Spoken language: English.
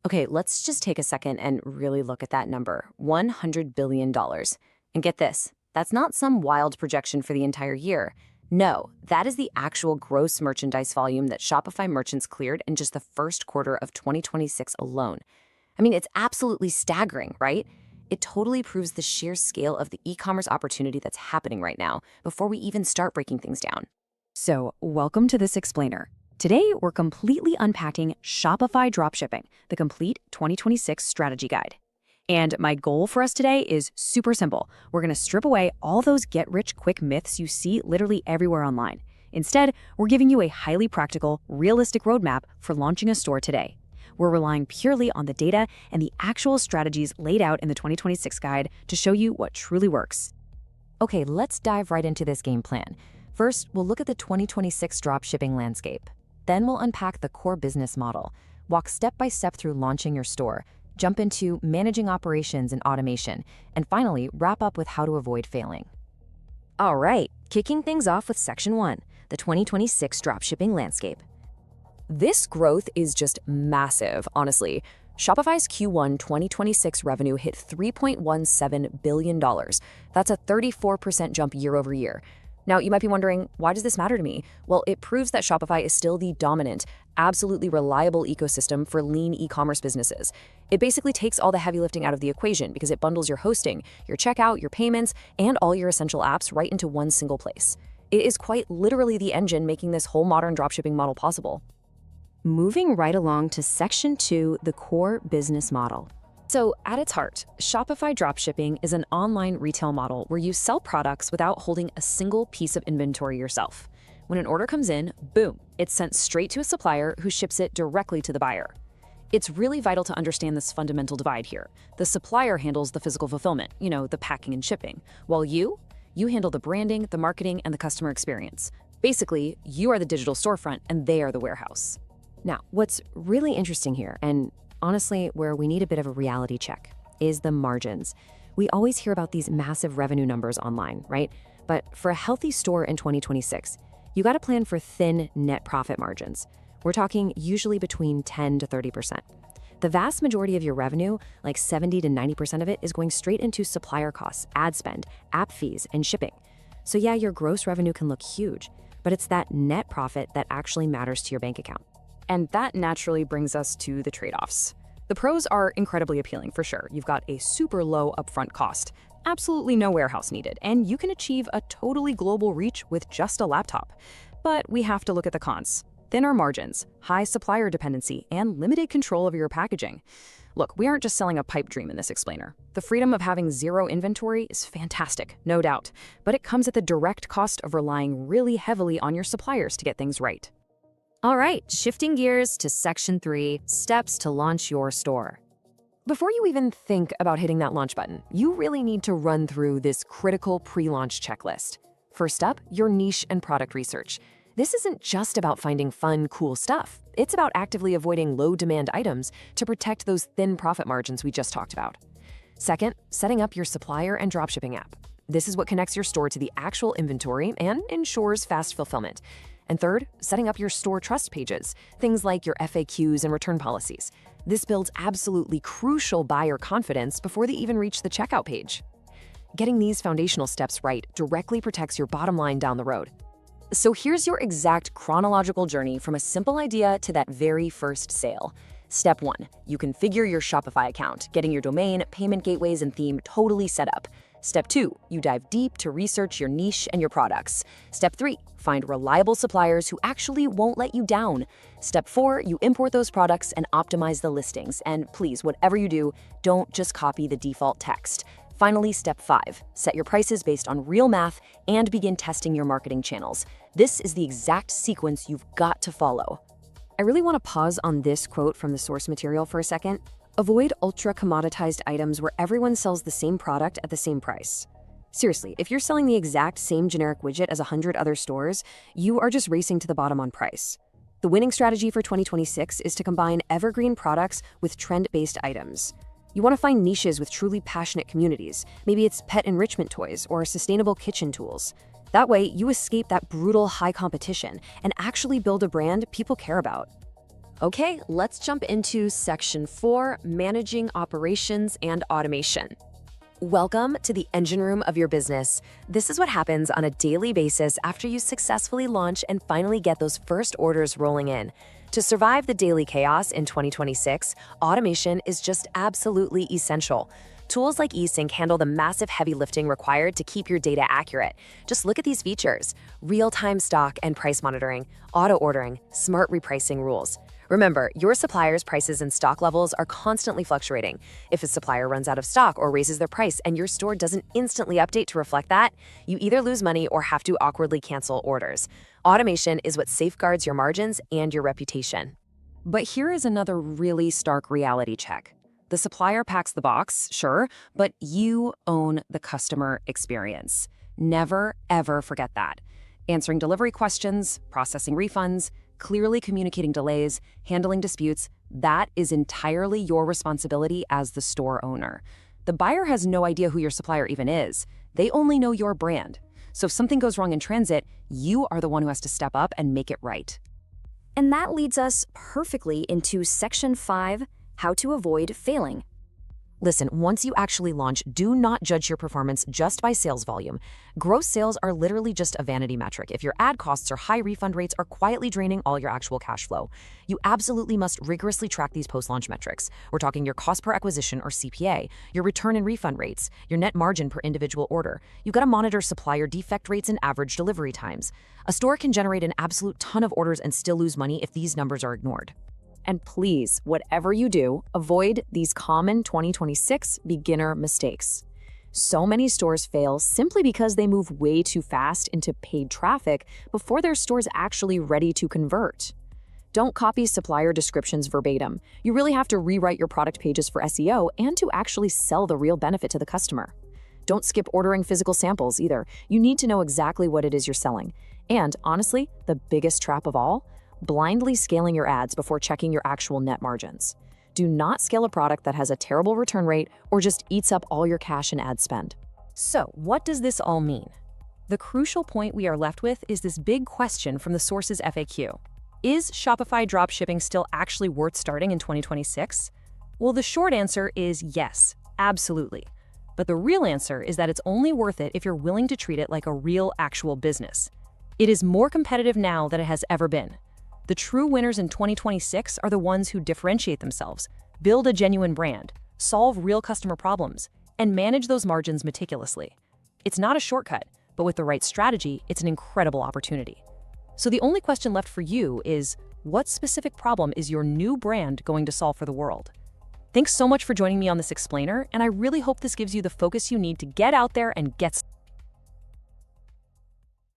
Okay, let's just take a second and really look at that number, $100 billion. dollars. And get this, that's not some wild projection for the entire year. No, that is the actual gross merchandise volume that Shopify merchants cleared in just the first quarter of 2026 alone. I mean, it's absolutely staggering, right? It totally proves the sheer scale of the e-commerce opportunity that's happening right now before we even start breaking things down. So, welcome to this explainer. Today, we're completely unpacking Shopify Dropshipping, the complete 2026 strategy guide. And my goal for us today is super simple. We're going to strip away all those get-rich-quick myths you see literally everywhere online. Instead, we're giving you a highly practical, realistic roadmap for launching a store today. We're relying purely on the data and the actual strategies laid out in the 2026 guide to show you what truly works. Okay, let's dive right into this game plan. First, we'll look at the 2026 dropshipping landscape. Then we'll unpack the core business model, walk step by step through launching your store, jump into managing operations and automation, and finally wrap up with how to avoid failing. All right, kicking things off with Section 1, the 2026 dropshipping landscape. This growth is just massive, honestly. Shopify's Q1 2026 revenue hit $3.17 billion. That's a 34% jump year over year. Now, you might be wondering, why does this matter to me? Well, it proves that Shopify is still the dominant, absolutely reliable ecosystem for lean e-commerce businesses. It basically takes all the heavy lifting out of the equation because it bundles your hosting, your checkout, your payments, and all your essential apps right into one single place. It is quite literally the engine making this whole modern dropshipping model possible. Moving right along to Section 2, the core business model. So, at its heart, Shopify Dropshipping is an online retail model where you sell products without holding a single piece of inventory yourself. When an order comes in, boom, it's sent straight to a supplier who ships it directly to the buyer. It's really vital to understand this fundamental divide here. The supplier handles the physical fulfillment, the packing and shipping, while you handle the branding, the marketing, and the customer experience. Basically, you are the digital storefront and they are the warehouse. Now, what's really interesting here, and honestly, where we need a bit of a reality check, is the margins. We always hear about these massive revenue numbers online, right? But for a healthy store in 2026, you got to plan for thin net profit margins. We're talking usually between 10 to 30%. The vast majority of your revenue, like 70 to 90% of it, is going straight into supplier costs, ad spend, app fees, and shipping. So yeah, your gross revenue can look huge, but it's that net profit that actually matters to your bank account. And that naturally brings us to the trade-offs. The pros are incredibly appealing for sure. You've got a super low upfront cost, absolutely no warehouse needed, and you can achieve a totally global reach with just a laptop. But we have to look at the cons. Thinner margins, high supplier dependency, and limited control of your packaging. Look, we aren't just selling a pipe dream in this explainer. The freedom of having zero inventory is fantastic, no doubt, but it comes at the direct cost of relying really heavily on your suppliers to get things right. All right, shifting gears to Section 3, steps to launch your store. Before you even think about hitting that launch button, you really need to run through this critical pre-launch checklist. First up, your niche and product research. This isn't just about finding fun, cool stuff. It's about actively avoiding low-demand items to protect those thin profit margins we just talked about. Second, setting up your supplier and dropshipping app. This is what connects your store to the actual inventory and ensures fast fulfillment. And third, setting up your store trust pages, things like your FAQs and return policies. This builds absolutely crucial buyer confidence before they even reach the checkout page. Getting these foundational steps right directly protects your bottom line down the road. So here's your exact chronological journey from a simple idea to that very first sale. Step 1, you configure your Shopify account, getting your domain, payment gateways, and theme totally set up. Step 2, you dive deep to research your niche and your products. Step 3, find reliable suppliers who actually won't let you down. Step 4, you import those products and optimize the listings. And please, whatever you do, don't just copy the default text. Finally, step 5, set your prices based on real math and begin testing your marketing channels. This is the exact sequence you've got to follow. I really want to pause on this quote from the source material for a second. Avoid ultra-commoditized items where everyone sells the same product at the same price. Seriously, if you're selling the exact same generic widget as 100 other stores, you are just racing to the bottom on price. The winning strategy for 2026 is to combine evergreen products with trend-based items. You want to find niches with truly passionate communities. Maybe it's pet enrichment toys or sustainable kitchen tools. That way, you escape that brutal high competition and actually build a brand people care about. Okay, let's jump into Section 4, Managing Operations and Automation. Welcome to the engine room of your business. This is what happens on a daily basis after you successfully launch and finally get those first orders rolling in. To survive the daily chaos in 2026, automation is just absolutely essential. Tools like eSync handle the massive heavy lifting required to keep your data accurate. Just look at these features: real-time stock and price monitoring, auto-ordering, smart repricing rules. Remember, your supplier's prices and stock levels are constantly fluctuating. If a supplier runs out of stock or raises their price and your store doesn't instantly update to reflect that, you either lose money or have to awkwardly cancel orders. Automation is what safeguards your margins and your reputation. But here is another really stark reality check. The supplier packs the box, sure, but you own the customer experience. Never, ever forget that. Answering delivery questions, processing refunds, clearly communicating delays, handling disputes, that is entirely your responsibility as the store owner. The buyer has no idea who your supplier even is. They only know your brand. So if something goes wrong in transit, you are the one who has to step up and make it right. And that leads us perfectly into Section 5, How to Avoid Failing. Listen, once you actually launch, do not judge your performance just by sales volume. Gross sales are literally just a vanity metric if your ad costs or high refund rates are quietly draining all your actual cash flow. You absolutely must rigorously track these post-launch metrics. We're talking your cost per acquisition or CPA, your return and refund rates, your net margin per individual order. You gotta monitor supplier defect rates and average delivery times. A store can generate an absolute ton of orders and still lose money if these numbers are ignored. And please, whatever you do, avoid these common 2026 beginner mistakes. So many stores fail simply because they move way too fast into paid traffic before their store's actually ready to convert. Don't copy supplier descriptions verbatim. You really have to rewrite your product pages for SEO and to actually sell the real benefit to the customer. Don't skip ordering physical samples either. You need to know exactly what it is you're selling. And honestly, the biggest trap of all, blindly scaling your ads before checking your actual net margins. Do not scale a product that has a terrible return rate or just eats up all your cash and ad spend. So, what does this all mean? The crucial point we are left with is this big question from the source's FAQ. Is Shopify dropshipping still actually worth starting in 2026? Well, the short answer is yes, absolutely. But the real answer is that it's only worth it if you're willing to treat it like a real, actual business. It is more competitive now than it has ever been. The true winners in 2026 are the ones who differentiate themselves, build a genuine brand, solve real customer problems, and manage those margins meticulously. It's not a shortcut, but with the right strategy, it's an incredible opportunity. So the only question left for you is, what specific problem is your new brand going to solve for the world? Thanks so much for joining me on this explainer, and I really hope this gives you the focus you need to get out there and get